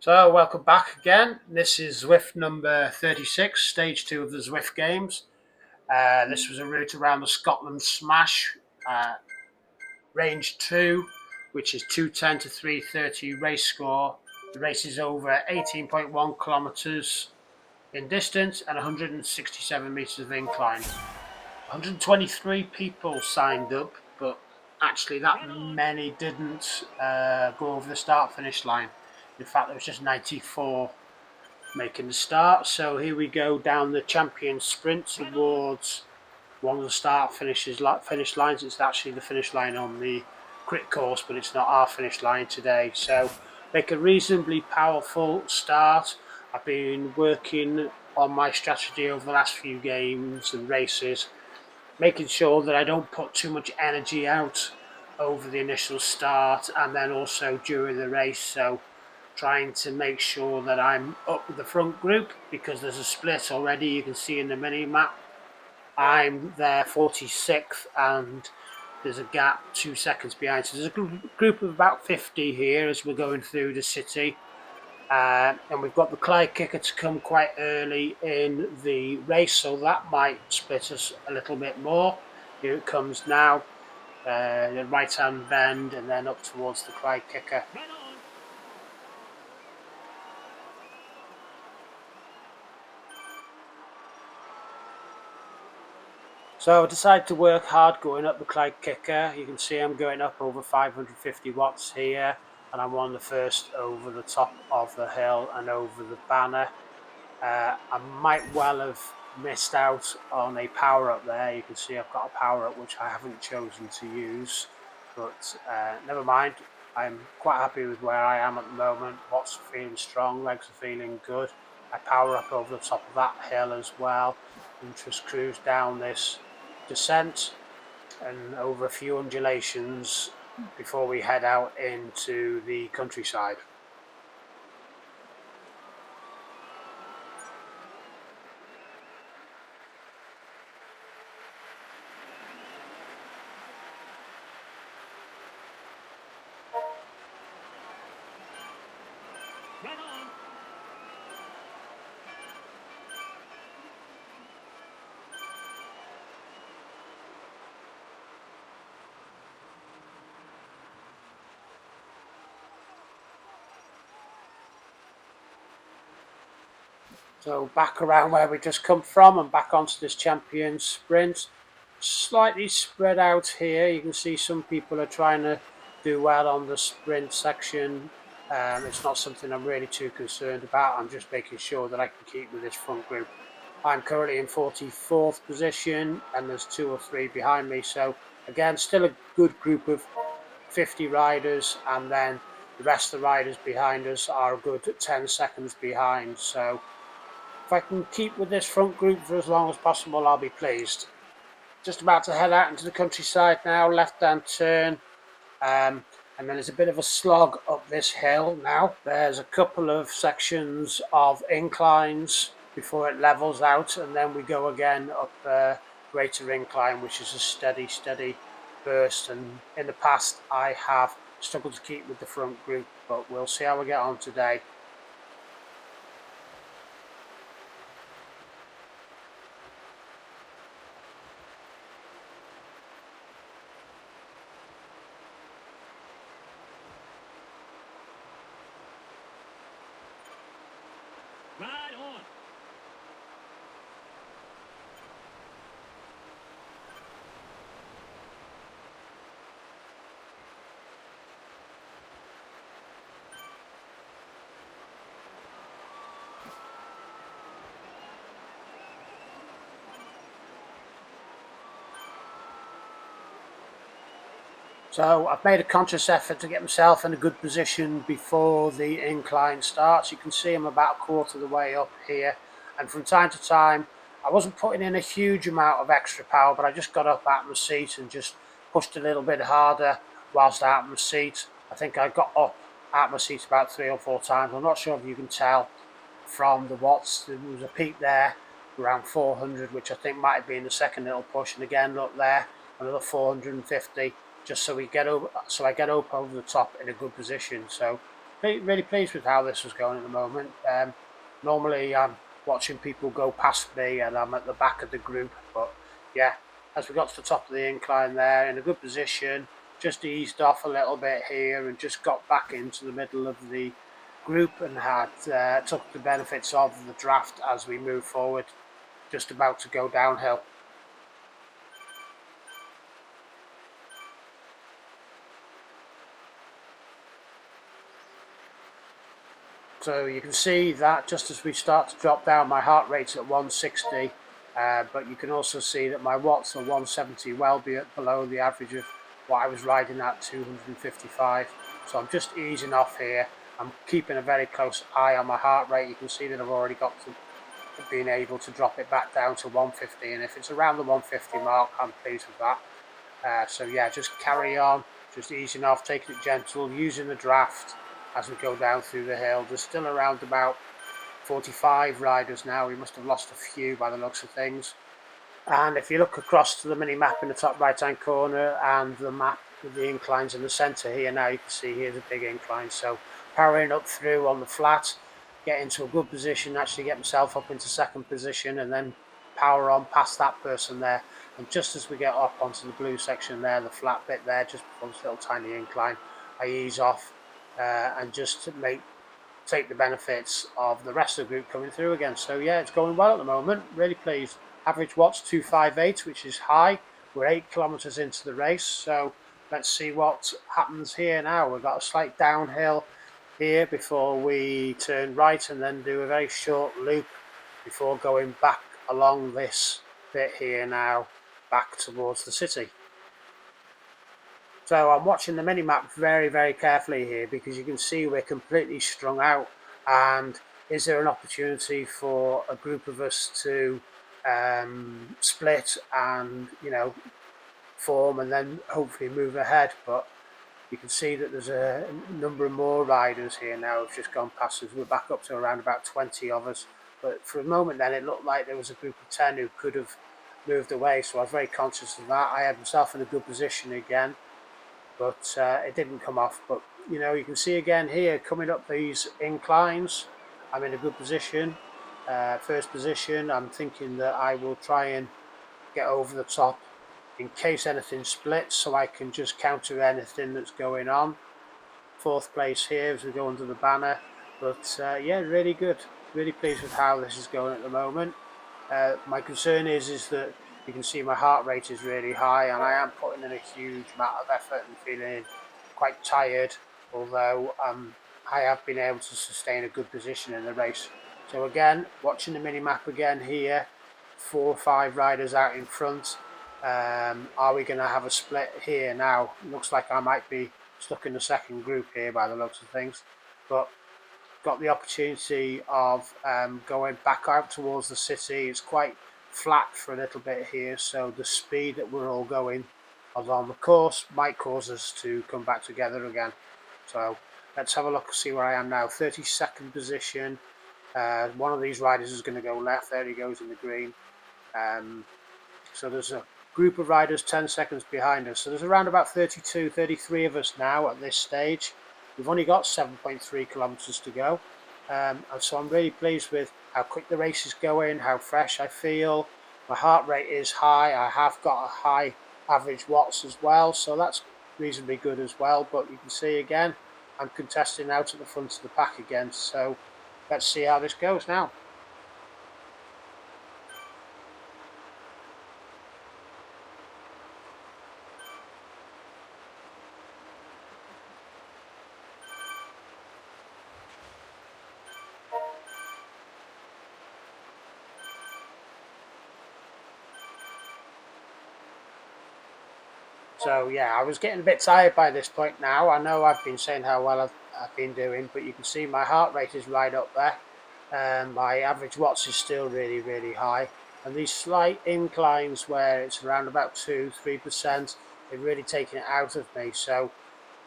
So, welcome back again. This is Zwift number 36, stage 2 of the Zwift games. This was a route around the Scotland Smash, uh, range 2, which is 210 to 330 race score. The race is over 18.1 kilometres in distance and 167 metres of incline. 123 people signed up, but actually that many didn't go over the start finish line. In fact, there was just 94 making the start. So here we go down the champion sprint towards one of the finish lines. It's actually the finish line on the crit course, but it's not our finish line today. So make a reasonably powerful start. I've been working on my strategy over the last few games and races, making sure that I don't put too much energy out over the initial start and then also during the race. So trying to make sure that I'm up with the front group because there's a split already. You can see in the mini map I'm there 46th and there's a gap 2 seconds behind. So there's a group of about 50 here as we're going through the city. And we've got the Clyde kicker to come quite early in the race, so that might split us a little bit more. Here it comes now, the right hand bend and then up towards the Clyde kicker. So I decided to work hard going up the Clyde kicker. You can see I'm going up over 550 watts here, and I'm one of the first over the top of the hill and over the banner. I might well have missed out on a power up there. You can see I've got a power up which I haven't chosen to use, but never mind. I'm quite happy with where I am at the moment. Watts are feeling strong, legs are feeling good. I power up over the top of that hill as well and just cruise down this descent and over a few undulations before we head out into the countryside. So back around where we just come from and back onto this champion sprint. Slightly spread out here. You can see some people are trying to do well on the sprint section. It's not something I'm really too concerned about. I'm just making sure that I can keep with this front group. I'm currently in 44th position and there's 2 or 3 behind me. So again, still a good group of 50 riders, and then the rest of the riders behind us are a good 10 seconds behind. So if I can keep with this front group for as long as possible, I'll be pleased. Just about to head out into the countryside now, left-hand turn. And then there's a bit of a slog up this hill now. There's a couple of sections of inclines before it levels out, and then we go again up a greater incline, which is a steady burst. And in the past, I have struggled to keep with the front group, but we'll see how we get on today. Ride on. So I've made a conscious effort to get myself in a good position before the incline starts. You can see I'm about a quarter of the way up here, and from time to time I wasn't putting in a huge amount of extra power, but I just got up out of my seat and just pushed a little bit harder whilst out of my seat. I think I got up out of my seat about 3 or 4 times. I'm not sure if you can tell from the watts. There was a peak there around 400, which I think might have been the second little push, and again look there, another 450, just so I get up over the top in a good position. So really pleased with how this was going at the moment. Normally, I'm watching people go past me, and I'm at the back of the group. But yeah, as we got to the top of the incline there, in a good position, just eased off a little bit here, and just got back into the middle of the group, and had took the benefits of the draft as we move forward, just about to go downhill. So you can see that just as we start to drop down, my heart rate's at 160, but you can also see that my watts are 170, well below the average of what I was riding at, 255. So I'm just easing off here. I'm keeping a very close eye on my heart rate. You can see that I've already got to being able to drop it back down to 150, and if it's around the 150 mark, I'm pleased with that. So yeah, just carry on, just easing off, taking it gentle, using the draft as we go down through the hill. There's still around about 45 riders now. We must have lost a few by the looks of things. And if you look across to the mini map in the top right hand corner and the map with the inclines in the centre here, now you can see here's a big incline. So powering up through on the flat, get into a good position, actually get myself up into second position, and then power on past that person there. And just as we get up onto the blue section there, the flat bit there, just before this little tiny incline, I ease off and just to take the benefits of the rest of the group coming through again. So yeah, it's going well at the moment. Really pleased. Average watts 258, which is high. We're 8 kilometers into the race, so let's see what happens here now. We've got a slight downhill here before we turn right and then do a very short loop before going back along this bit here now back towards the city. So I'm watching the mini map very, very carefully here because you can see we're completely strung out. And is there an opportunity for a group of us to split and, form and then hopefully move ahead? But you can see that there's a number of more riders here now who've just gone past us. We're back up to around about 20 of us. But for a moment then, it looked like there was a group of 10 who could have moved away. So I was very conscious of that. I had myself in a good position again, but it didn't come off. But you can see again here coming up these inclines, I'm in a good position, first position. I'm thinking that I will try and get over the top in case anything splits, so I can just counter anything that's going on. Fourth place here as we go under the banner. But yeah, really good, really pleased with how this is going at the moment. My concern is that you can see my heart rate is really high, and I am putting in a huge amount of effort and feeling quite tired, although I have been able to sustain a good position in the race. So again, watching the mini map again here, 4 or 5 riders out in front. Are we going to have a split here now? Looks like I might be stuck in the second group here by the looks of things, but got the opportunity of going back out towards the city. It's quite flat for a little bit here, so the speed that we're all going on the course might cause us to come back together again. So let's have a look, see where I am now. 32nd position. One of these riders is going to go left. There he goes in the green. So there's a group of riders 10 seconds behind us. So there's around about 32, 33 of us now at this stage. We've only got 7.3 kilometers to go. And so I'm really pleased with how quick the race is going, how fresh I feel. My heart rate is high. I have got a high average watts as well, so that's reasonably good as well. But you can see again, I'm contesting out at the front of the pack again. So let's see how this goes now. So yeah, I was getting a bit tired by this point now. I know I've been saying how well I've been doing, but you can see my heart rate is right up there. My average watts is still really, really high. And these slight inclines where it's around about 2-3%, they're really taking it out of me. So,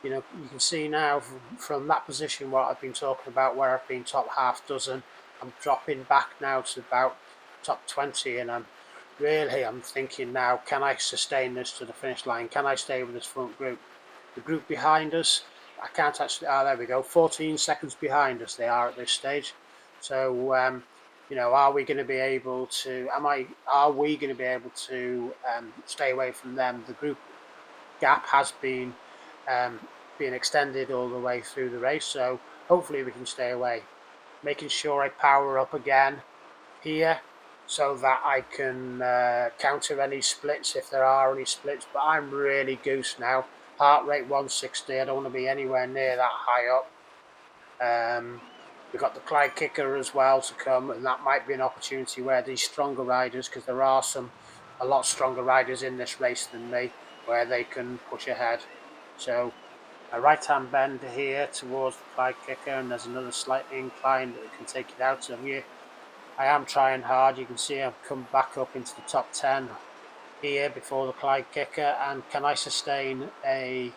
you can see now from that position what I've been talking about, where I've been top half dozen, I'm dropping back now to about top 20, and I'm thinking now, can I sustain this to the finish line? Can I stay with this front group? The group behind us I can't actually. Ah, there we go. 14 seconds behind us they are at this stage. So are we going to be able to? Are we going to be able to stay away from them? The group gap has been being extended all the way through the race, so hopefully we can stay away. Making sure I power up again here so that I can counter any splits if there are any splits. But I'm really goose now. Heart rate 160. I don't want to be anywhere near that high up. We've got the Clyde kicker as well to come, and that might be an opportunity where these stronger riders, because there are a lot stronger riders in this race than me, where they can push ahead. So a right-hand bend here towards the Clyde kicker, and there's another slight incline that can take it out of you. I am trying hard. You can see I've come back up into the top 10 here before the Clyde kicker, and can I sustain any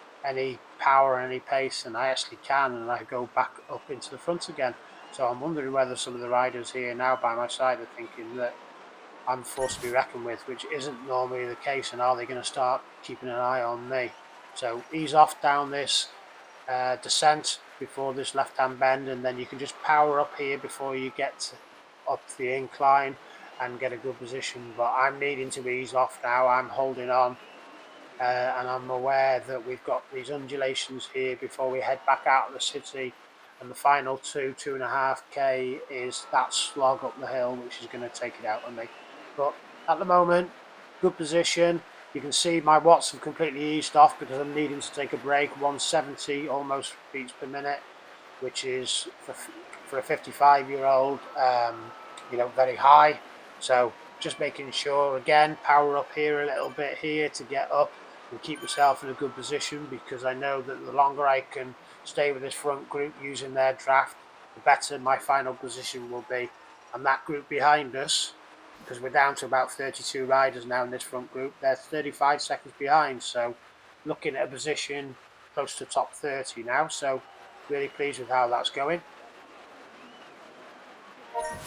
power and any pace? And I actually can, and I go back up into the front again. So I'm wondering whether some of the riders here now by my side are thinking that I'm forced to be reckoned with, which isn't normally the case, and are they going to start keeping an eye on me? So ease off down this descent before this left-hand bend, and then you can just power up here before you get up the incline and get a good position. But I'm needing to ease off now. I'm holding on, and I'm aware that we've got these undulations here before we head back out of the city. And the final 2.5k is that slog up the hill, which is going to take it out of me. But at the moment, good position. You can see my watts have completely eased off because I'm needing to take a break. 170 almost beats per minute, which is for a 55-year-old, very high. So just making sure again, power up here a little bit here to get up and keep myself in a good position, because I know that the longer I can stay with this front group using their draft, the better my final position will be. And that group behind us, because we're down to about 32 riders now in this front group, they're 35 seconds behind. So looking at a position close to top 30 now. So really pleased with how that's going.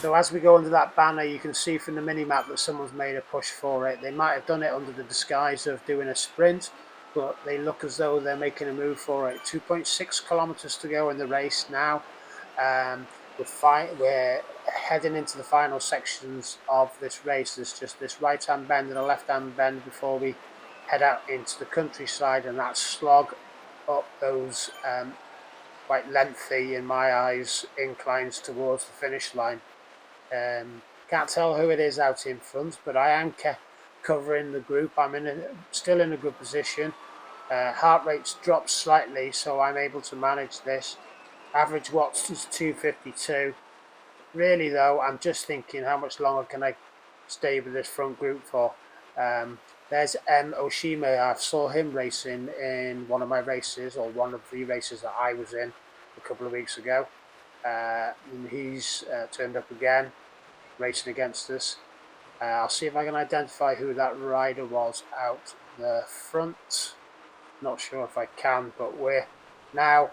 So as we go under that banner, you can see from the mini-map that someone's made a push for it. They might have done it under the disguise of doing a sprint, but they look as though they're making a move for it. 2.6 kilometers to go in the race now. We're heading into the final sections of this race. There's just this right-hand bend and a left-hand bend before we head out into the countryside, and that slog up those quite lengthy, in my eyes, inclines towards the finish line. Can't tell who it is out in front, but I am covering the group. I'm still in a good position. Heart rate's dropped slightly, so I'm able to manage this. Average watts is 252. Really, though, I'm just thinking, how much longer can I stay with this front group for? There's Oshima. I saw him racing in one of my races, or one of the races that I was in a couple of weeks ago. And he's turned up again, racing against us. I'll see if I can identify who that rider was out the front. Not sure if I can, but we're now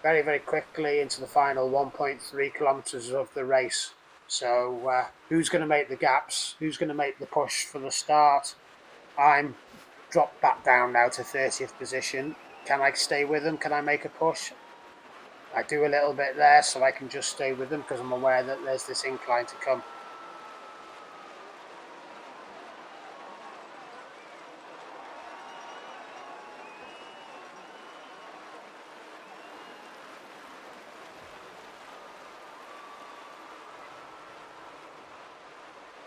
very, very quickly into the final 1.3 kilometers of the race. So who's going to make the gaps? Who's going to make the push for the start? I'm dropped back down now to 30th position. Can I stay with them? Can I make a push? I do a little bit there, so I can just stay with them because I'm aware that there's this incline to come.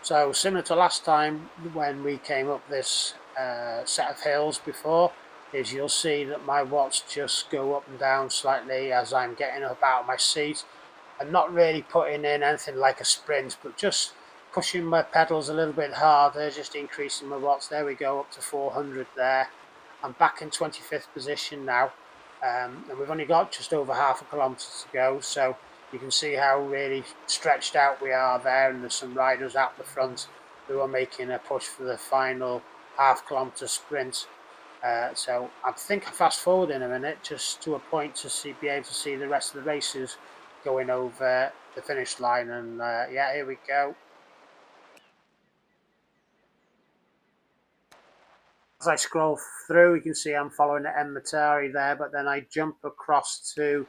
So similar to last time when we came up this set of hills before, is you'll see that my watts just go up and down slightly as I'm getting up out of my seat. I'm not really putting in anything like a sprint, but just pushing my pedals a little bit harder, just increasing my watts. There we go, up to 400 there. I'm back in 25th position now, and we've only got just over half a kilometre to go, so you can see how really stretched out we are there, and there's some riders out the front who are making a push for the final half-kilometre sprint. So I think I fast forward in a minute just to a point to be able to see the rest of the races going over the finish line. And yeah, here we go. As I scroll through, you can see I'm following the M Matari there, but then I jump across to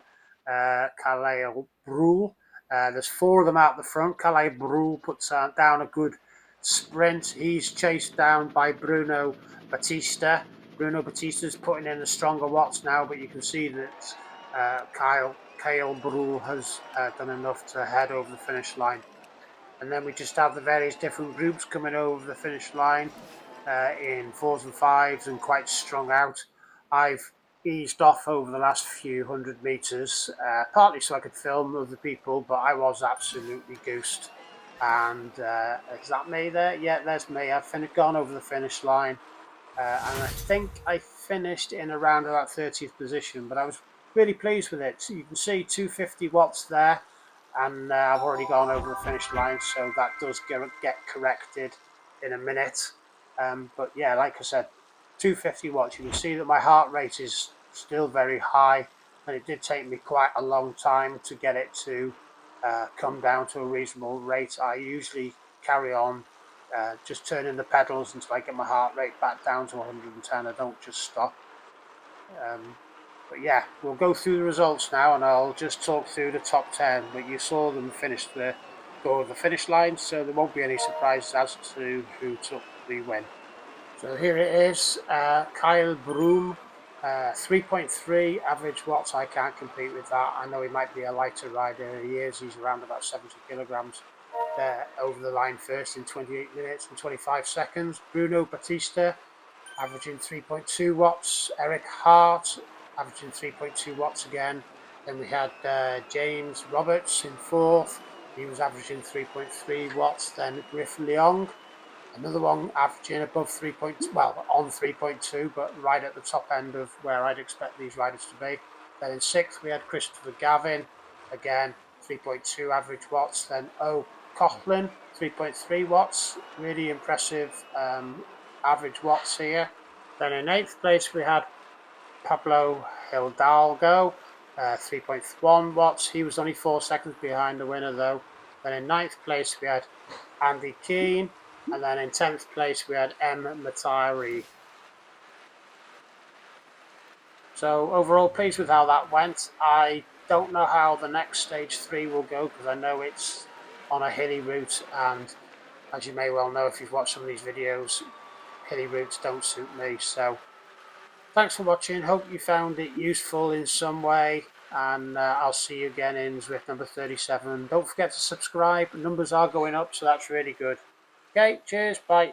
Calais Brule. There's four of them out the front. Calais Brule puts down a good sprint. He's chased down by Bruno Batista. Bruno Batista's putting in the stronger watts now, but you can see that Kyle Brule has done enough to head over the finish line. And then we just have the various different groups coming over the finish line in fours and fives and quite strung out. I've eased off over the last few hundred meters, partly so I could film other people, but I was absolutely goosed. And is that me there? Yeah, there's me. I've gone over the finish line. And I think I finished in around about 30th position, but I was really pleased with it. So you can see 250 watts there, and I've already gone over the finish line, so that does get corrected in a minute. But yeah, like I said, 250 watts. You can see that my heart rate is still very high, and it did take me quite a long time to get it to come down to a reasonable rate. I usually carry on just turning the pedals until I get my heart rate back down to 110. I don't just stop. But yeah, we'll go through the results now, and I'll just talk through the top 10. But you saw them go over the finish line, so there won't be any surprises as to who took the win. So here it is, Kyle Broom, 3.3 average watts. I can't compete with that. I know he might be a lighter rider. He is. He's around about 70 kilograms. Over the line first in 28 minutes and 25 seconds. Bruno Batista averaging 3.2 watts. Eric Hart averaging 3.2 watts again. Then we had James Roberts in fourth. He was averaging 3.3 watts. Then Griff Leong, another one averaging above 3.2, but right at the top end of where I'd expect these riders to be. Then in sixth, we had Christopher Gavin, again, 3.2 average watts. Then Coughlin, 3.3 watts, really impressive average watts here. Then in eighth place, we had Pablo Hidalgo, 3.1 watts. He was only 4 seconds behind the winner, though. Then in ninth place, we had Andy Keane. And then in 10th place, we had M. Matari. So overall, pleased with how that went. I don't know how the next stage 3 will go, because I know it's on a hilly route, and as you may well know if you've watched some of these videos, hilly routes don't suit me. So thanks for watching. Hope you found it useful in some way, and I'll see you again in Zwift number 37. Don't forget to subscribe. Numbers are going up, so that's really good. Okay, cheers, bye.